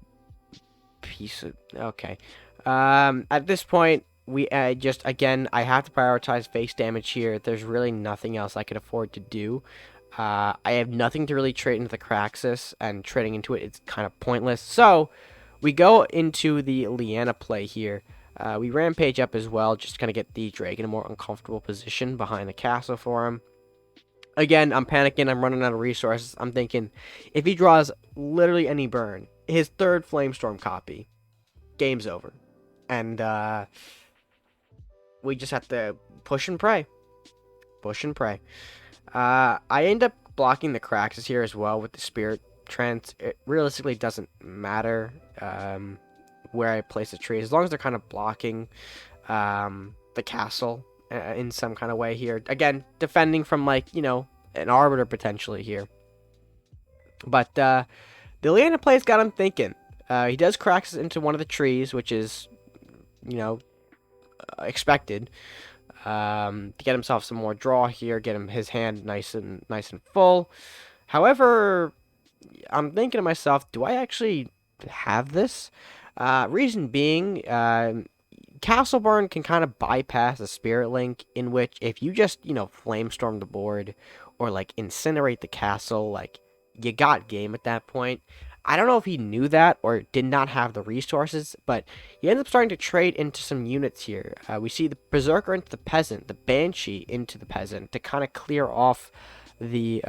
piece of... Okay. At this point, we just, again, I have to prioritize face damage here. There's really nothing else I could afford to do. I have nothing to really trade into the Craxus, and trading into it, it's kind of pointless. So, we go into the Leanna play here. We rampage up as well, just to kind of get the Drake in a more uncomfortable position behind the castle for him. Again, I'm panicking. I'm running out of resources. I'm thinking, if he draws literally any burn, his 3rd Flamestorm copy, game's over. And we just have to push and pray. Push and pray. I end up blocking the Craxus here as well with the Spirit Trance. It realistically doesn't matter where I place the tree, as long as they're kind of blocking the castle in some kind of way here. Again, defending from, like, you know, an Arbiter potentially here. But the Leanna play's got him thinking. He does Craxus into one of the trees, which is, you know, expected. To get himself some more draw here, get him his hand nice and full. However, I'm thinking to myself, do I actually have this? Reason being, Castle Burn can kind of bypass a Spirit Link, in which if you just, flamestorm the board or like incinerate the castle, like you got game at that point. I don't know if he knew that or did not have the resources, but he ends up starting to trade into some units here. We see the Berserker into the Peasant, the Banshee into the Peasant to kind of clear off the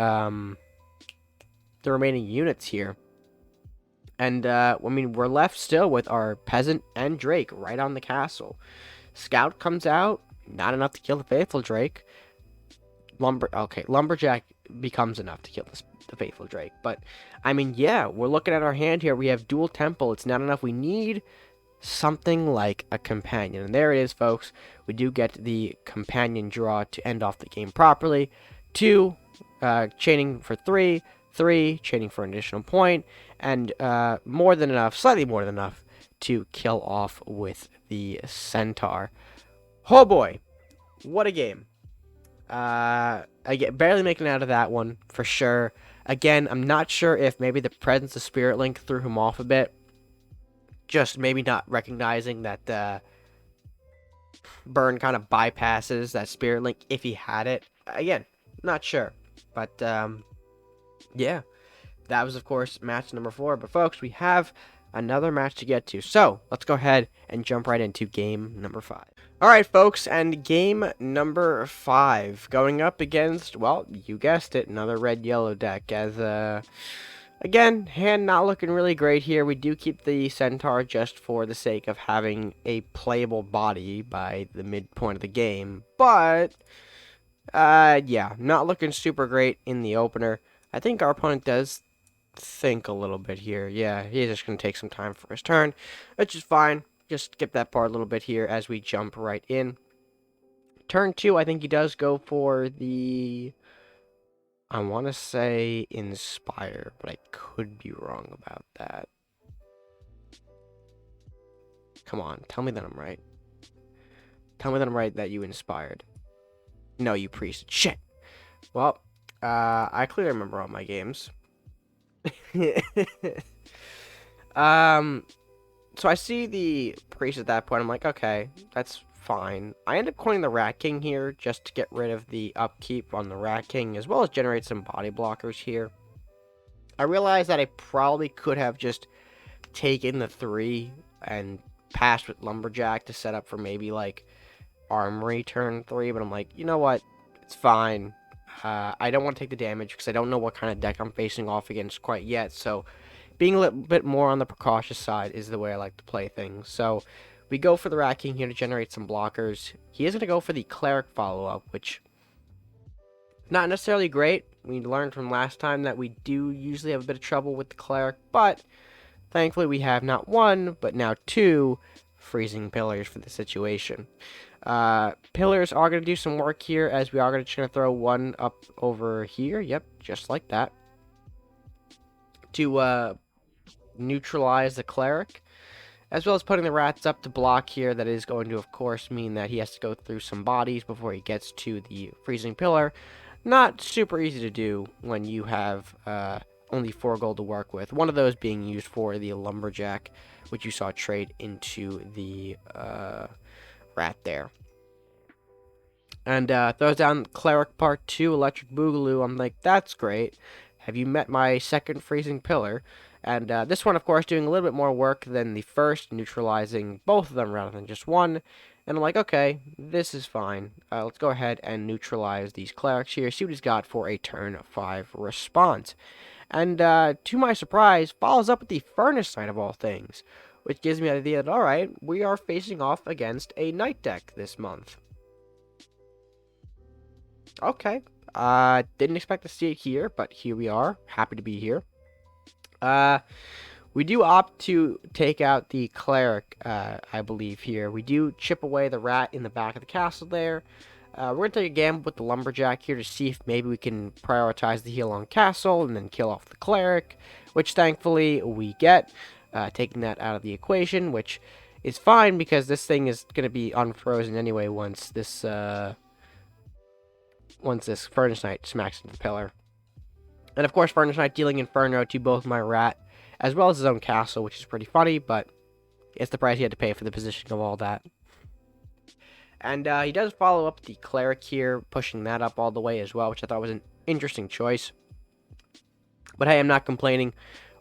remaining units here. And, we're left still with our Peasant and Drake right on the castle. Scout comes out, not enough to kill the Faithful Drake. Lumberjack becomes enough to kill the Faithful Drake. But, I mean, yeah, we're looking at our hand here. We have Dual Temple. It's not enough. We need something like a companion. And there it is, folks. We do get the companion draw to end off the game properly. 2, chaining for 3. 3, chaining for an additional point, and more than enough, slightly more than enough, to kill off with the Centaur. Oh boy, what a game. I get barely making out of that one, for sure. Again, I'm not sure if maybe the presence of Spirit Link threw him off a bit. Just maybe not recognizing that Burn kind of bypasses that Spirit Link if he had it. Again, not sure. But, yeah, that was, of course, match number 4. But, folks, we have another match to get to. So, let's go ahead and jump right into game number 5. Alright, folks, and game number 5. Going up against, well, you guessed it, another red-yellow deck. As, again, hand not looking really great here. We do keep the Centaur just for the sake of having a playable body by the midpoint of the game. But, yeah, not looking super great in the opener. I think our opponent does think a little bit here. Yeah, he's just going to take some time for his turn, which is fine. Just skip that part a little bit here as we jump right in. Turn 2, I think he does go for the, I want to say Inspire, but I could be wrong about that. Come on, tell me that I'm right. Tell me that I'm right that you Inspired. No, you Priest. Shit! Well, I clearly remember all my games. So I see the Priest at that point. I'm like, okay, that's fine. I end up coining the Rat King here just to get rid of the upkeep on the Rat King, as well as generate some body blockers here. I realized that I probably could have just taken the 3 and passed with Lumberjack to set up for maybe, like, Armory turn 3, but I'm like, you know what? It's fine. I don't want to take the damage because I don't know what kind of deck I'm facing off against quite yet, so being a little bit more on the precautious side is the way I like to play things. So we go for the Rat King here to generate some blockers. He is going to go for the Cleric follow-up, which not necessarily great. We learned from last time that we do usually have a bit of trouble with the Cleric, but thankfully we have not 1, but now 2 Freezing Pillars for the situation. Pillars are going to do some work here, as we are just going to throw 1 up over here. Yep, just like that. To neutralize the Cleric, as well as putting the rats up to block here. That is going to, of course, mean that he has to go through some bodies before he gets to the Freezing Pillar. Not super easy to do when you have only 4 gold to work with. One of those being used for the Lumberjack, which you saw trade into the rat there. And throws down Cleric Part 2, Electric Boogaloo. I'm like, that's great. Have you met my second Freezing Pillar? And this one, of course, doing a little bit more work than the first, neutralizing both of them rather than just one. And I'm like, okay, this is fine. Let's go ahead and neutralize these Clerics here. See what he's got for a turn 5 response. And to my surprise, follows up with the Furnace Knight of all things, which gives me the idea that, alright, we are facing off against a Knight deck this month. Okay. Didn't expect to see it here, but here we are. Happy to be here. We do opt to take out the Cleric, I believe, here. We do chip away the rat in the back of the castle there. We're going to take a gamble with the Lumberjack here to see if maybe we can prioritize the heal on castle and then kill off the Cleric, which thankfully we get, taking that out of the equation, which is fine because this thing is going to be unfrozen anyway once this Furnace Knight smacks into the pillar. And of course, Furnace Knight dealing Inferno to both my rat as well as his own castle, which is pretty funny, but It's the price he had to pay for the positioning of all that. And he does follow up the Cleric here, pushing that up all the way as well, which I thought was an interesting choice. But hey, I'm not complaining.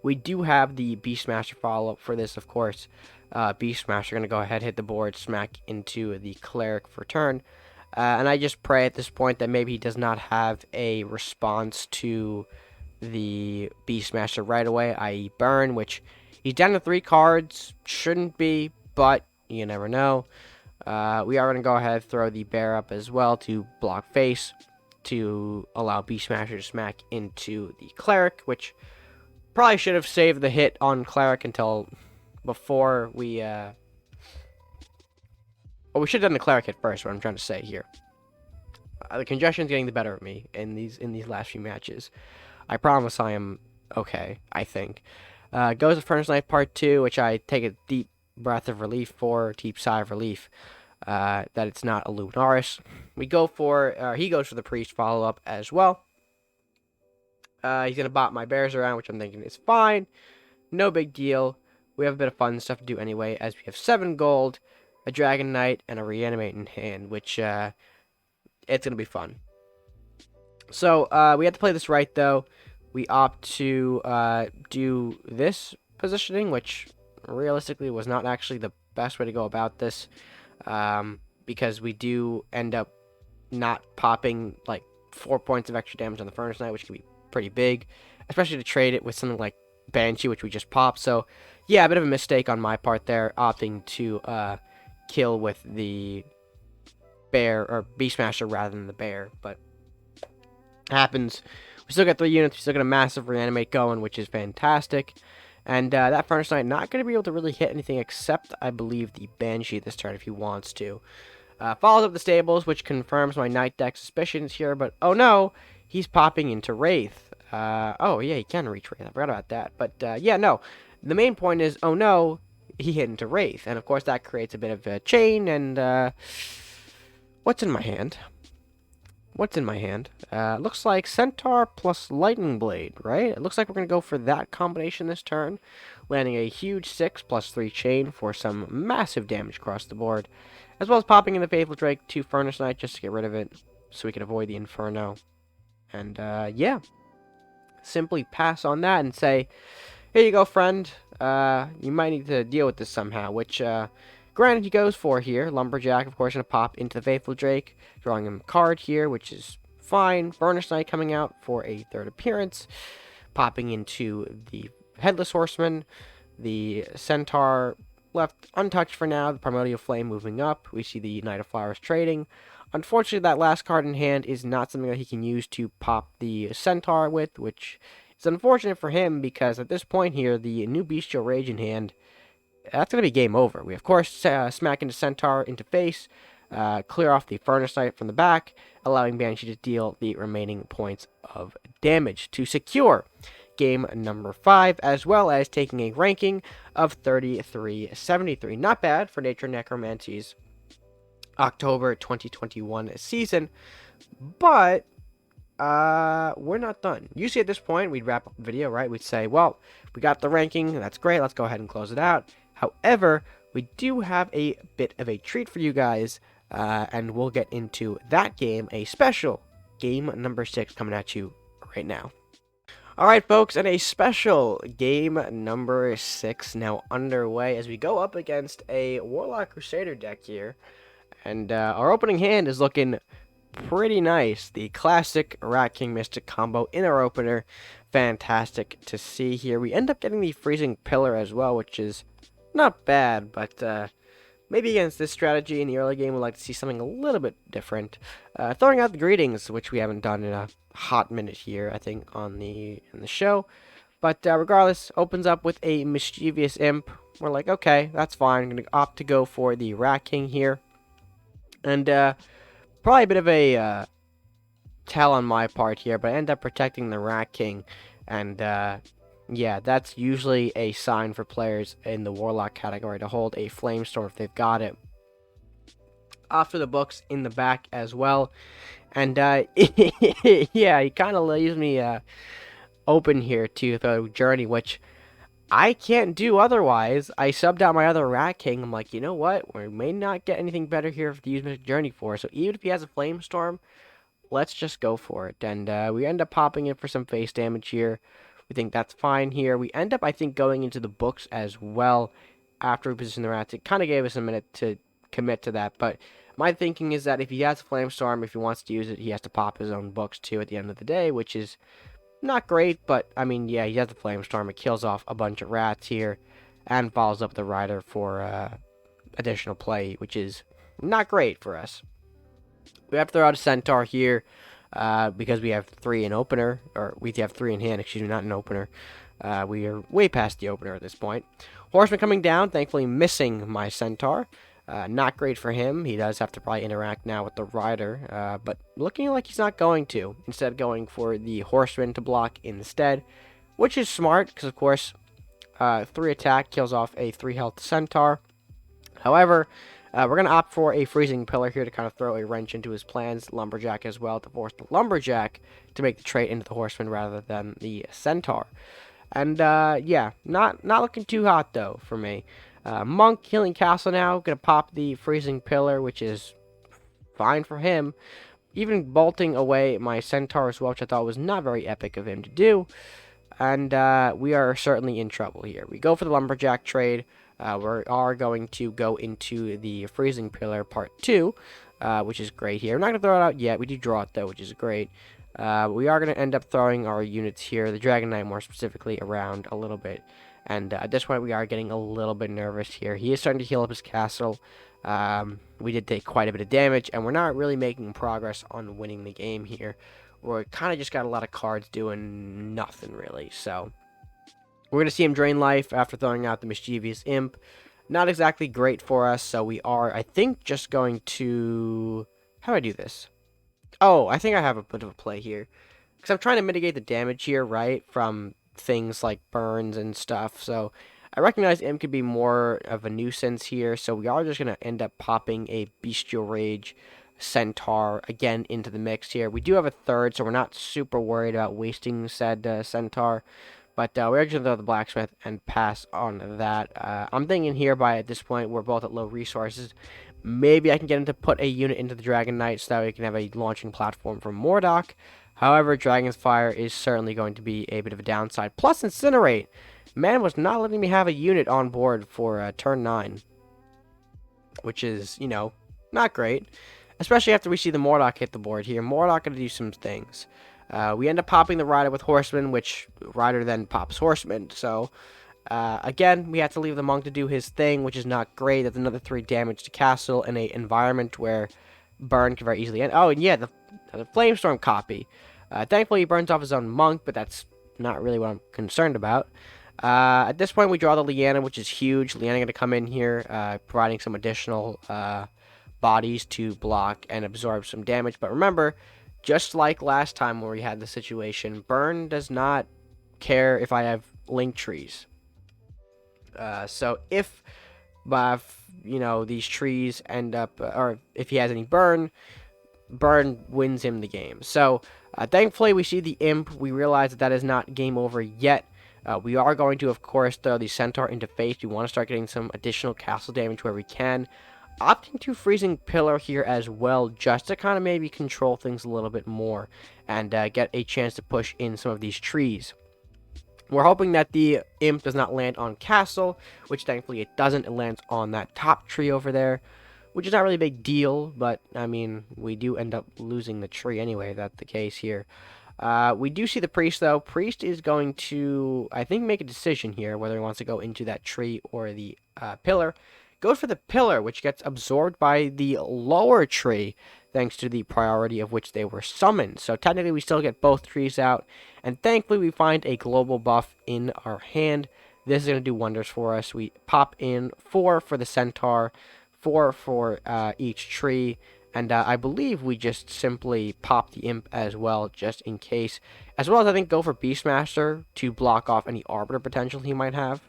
We do have the Beastmaster follow-up for this, of course. Beastmaster going to go ahead, hit the board, smack into the Cleric for turn. And I just pray at this point that maybe he does not have a response to the Beastmaster right away, i.e. burn, which he's down to 3 cards. Shouldn't be, but you never know. We are going to go ahead throw the bear up as well to block face to allow Beastmaster to smack into the Cleric, which probably should have saved the hit on Cleric until before we... Well, we should have done the Cleric hit first, what I'm trying to say here. The congestion's getting the better of me in these last few matches. I promise I am okay, I think. Goes to Furnace Knife Part 2, which I take a deep breath of relief for, deep sigh of relief, that it's not a Luminaris. We go for, he goes for the Priest follow-up as well. He's going to bot my bears around, which I'm thinking is fine. No big deal. We have a bit of fun stuff to do anyway, as we have 7 gold, a Dragon Knight, and a Reanimate in hand, which, it's going to be fun. So, we have to play this right, though. We opt to do this positioning, which realistically was not actually the best way to go about this, because we do end up not popping, like, 4 points of extra damage on the Furnace Knight, which can be pretty big, especially to trade it with something like Banshee, which we just popped. So, yeah, a bit of a mistake on my part there, opting to kill with the bear, or Beastmaster rather than the bear, but happens. We still got 3 units, we still got a massive Reanimate going, which is fantastic. And that Furnace Knight not going to be able to really hit anything except, I believe, the Banshee this turn if he wants to. Follows up the Stables, which confirms my Night Deck suspicions here, but oh no, he's popping into Wraith. Oh yeah, he can reach Wraith, I forgot about that. But yeah, no, the main point is, oh no, he hit into Wraith. And of course that creates a bit of a chain, and what's in my hand? What's in my hand? Looks like Centaur plus Lightning Blade, right? It looks like we're going to go for that combination this turn, landing a huge 6 plus 3 chain for some massive damage across the board, as well as popping in the Faithful Drake to Furnace Knight just to get rid of it, so we can avoid the Inferno. And yeah, simply pass on that and say, here you go, friend. You might need to deal with this somehow, which... granted, he goes for here. Lumberjack, of course, going to pop into the Faithful Drake, drawing him a card here, which is fine. Furnace Knight coming out for a 3rd appearance, popping into the Headless Horseman. The Centaur left untouched for now. The Primordial Flame moving up. We see the Knight of Flowers trading. Unfortunately, that last card in hand is not something that he can use to pop the Centaur with, which is unfortunate for him because at this point here, the new Bestial Rage in hand, that's going to be game over. We, of course, smack into Centaur into face, clear off the Furnace Knight from the back, allowing Banshee to deal the remaining points of damage to secure game number 5, as well as taking a ranking of 33-73. Not bad for Nature Necromancy's October 2021 season, but we're not done. Usually at this point, we'd wrap up the video, right? We'd say, well, we got the ranking, that's great, let's go ahead and close it out. However, we do have a bit of a treat for you guys, and we'll get into that game, a special game number 6 coming at you right now. Alright folks, and a special game number 6 now underway as we go up against a Warlock Crusader deck here. And our opening hand is looking pretty nice. The classic Rat King Mystic combo in our opener. Fantastic to see here. We end up getting the Freezing Pillar as well, which is not bad, but maybe against this strategy in the early game, we'd like to see something a little bit different. Throwing out the Greetings, which we haven't done in a hot minute here, I think, in the show. But regardless, opens up with a Mischievous Imp. We're like, okay, that's fine. I'm going to opt to go for the Rat King here. And probably a bit of a tell on my part here, but I end up protecting the Rat King. And yeah, that's usually a sign for players in the Warlock category to hold a Flamestorm if they've got it. Off to the books in the back as well. And yeah, he kind of leaves me open here to the Journey, which I can't do otherwise. I subbed out my other Rat King. I'm like, you know what? We may not get anything better here to use Mystic Journey for. So even if he has a Flame Storm, let's just go for it. And we end up popping in for some face damage here. We think that's fine here. We end up, I think, going into the books as well after we position the rats. It kind of gave us a minute to commit to that. But my thinking is that if he has a Flame Storm, if he wants to use it, he has to pop his own books too at the end of the day, which is not great. But, I mean, yeah, he has the Flame Storm. It kills off a bunch of rats here and follows up the Rider for additional play, which is not great for us. We have to throw out a Centaur here because we have 3 in opener, or we have 3 in hand, excuse me, not in opener. We are way past the opener at this point. Horseman coming down, thankfully missing my Centaur. Not great for him. He does have to probably interact now with the Rider, but looking like he's not going to. Instead going for the Horseman to block instead, which is smart because, of course, 3 attack kills off a 3 health Centaur. However, we're going to opt for a Freezing Pillar here to kind of throw a wrench into his plans. Lumberjack as well to force the Lumberjack to make the trade into the Horseman rather than the Centaur. And, yeah, not looking too hot, though, for me. Monk healing Castle now. Going to pop the Freezing Pillar, which is fine for him. Even bolting away my Centaur as well, which I thought was not very epic of him to do. And we are certainly in trouble here. We go for the Lumberjack trade. We are going to go into the Freezing Pillar Part 2, which is great here. We're not going to throw it out yet. We do draw it, though, which is great. We are going to end up throwing our units here, the Dragon Knight more specifically, around a little bit. And at this point, we are getting a little bit nervous here. He is starting to heal up his castle. We did take quite a bit of damage, and we're not really making progress on winning the game here. We kind of just got a lot of cards doing nothing, really. So we're going to see him drain life after throwing out the Mischievous Imp. Not exactly great for us, so we are, I think, just going to... How do I do this? Oh, I think I have a bit of a play here. Because I'm trying to mitigate the damage here, right, from things like burns and stuff. So I recognize Imp could be more of a nuisance here, so we are just going to end up popping a Bestial Rage Centaur again into the mix here. We do have a third, so we're not super worried about wasting said Centaur. But we're going to throw the Blacksmith and pass on that. I'm thinking here at this point, we're both at low resources. Maybe I can get him to put a unit into the Dragon Knight so that we can have a launching platform from Mordok. However, Dragon's Fire is certainly going to be a bit of a downside. Plus Incinerate. Man was not letting me have a unit on board for turn 9. Which is, you know, not great. Especially after we see the Mordok hit the board here. Mordok going to do some things. We end up popping the Rider with Horseman, which Rider then pops Horseman. So, again, we have to leave the Monk to do his thing, which is not great. That's another 3 damage to Castle in an environment where burn can very easily end. Oh, and yeah, the Flamestorm copy. Thankfully, he burns off his own Monk, but that's not really what I'm concerned about. At this point, we draw the Leanna, which is huge. Leanna going to come in here, providing some additional bodies to block and absorb some damage. But remember, just like last time where we had the situation, burn does not care if I have link trees. So if, you know, these trees end up, or if he has any burn wins him the game. So thankfully we see the Imp. We realize that is not game over yet. We are going to, of course, throw the Centaur into face. We want to start getting some additional castle damage where we can. Opting to Freezing Pillar here as well, just to kind of maybe control things a little bit more and get a chance to push in some of these trees. We're hoping that the Imp does not land on Castle, which thankfully it doesn't. It lands on that top tree over there, which is not really a big deal, but, I mean, we do end up losing the tree anyway, if that's the case here. We do see the Priest, though. Priest is going to, I think, make a decision here, whether he wants to go into that tree or the pillar. Goes for the pillar, which gets absorbed by the lower tree, thanks to the priority of which they were summoned. So technically we still get both trees out, and thankfully we find a global buff in our hand. This is going to do wonders for us. We pop in 4 for the Centaur, 4 for each tree, and I believe we just simply pop the Imp as well, just in case. As well as, I think, go for Beastmaster to block off any Arbiter potential he might have.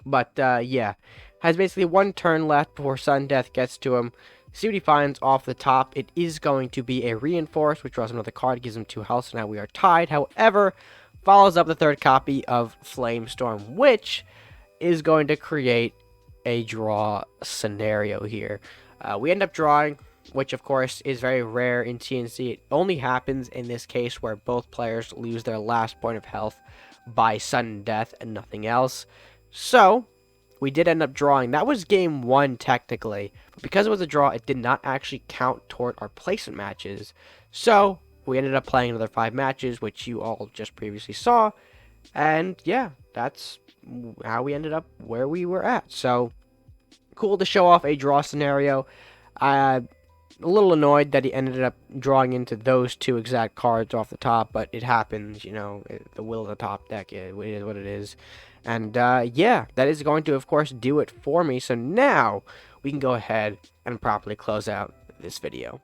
But, yeah. Has basically 1 turn left before Sudden Death gets to him. See what he finds off the top. It is going to be a Reinforce, which draws another card, gives him 2 health, so now we are tied. However, follows up the third copy of Flamestorm, which is going to create a draw scenario here. We end up drawing, which of course is very rare in TNC. It only happens in this case where both players lose their last point of health by sudden death and nothing else. So we did end up drawing. That was game 1 technically, but because it was a draw, it did not actually count toward our placement matches. So we ended up playing another 5 matches, which you all just previously saw. And yeah, that's how we ended up where we were at. So cool to show off a draw scenario. A little annoyed that he ended up drawing into those 2 exact cards off the top, but it happens, you know, the will of the top deck, it is what it is. And yeah, that is going to, of course, do it for me. So now we can go ahead and properly close out this video.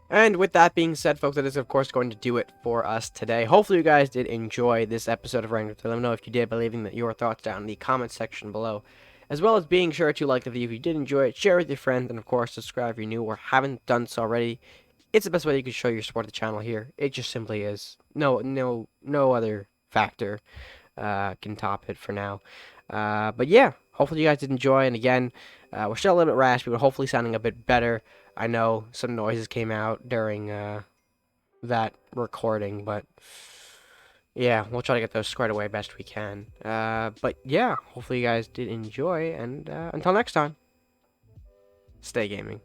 And with that being said, folks, that is, of course, going to do it for us today. Hopefully you guys did enjoy this episode of Random. Let me know if you did by leaving your thoughts down in the comment section below, as well as being sure to like the video if you did enjoy it, share with your friends, and of course subscribe if you're new or haven't done so already. It's the best way you can show your support of the channel here. It just simply is. No other factor can top it for now. But yeah, hopefully you guys did enjoy, and again, we're still a little bit raspy, but hopefully sounding a bit better. I know some noises came out during that recording, but yeah, we'll try to get those squared away best we can. But yeah, hopefully you guys did enjoy, and until next time, stay gaming.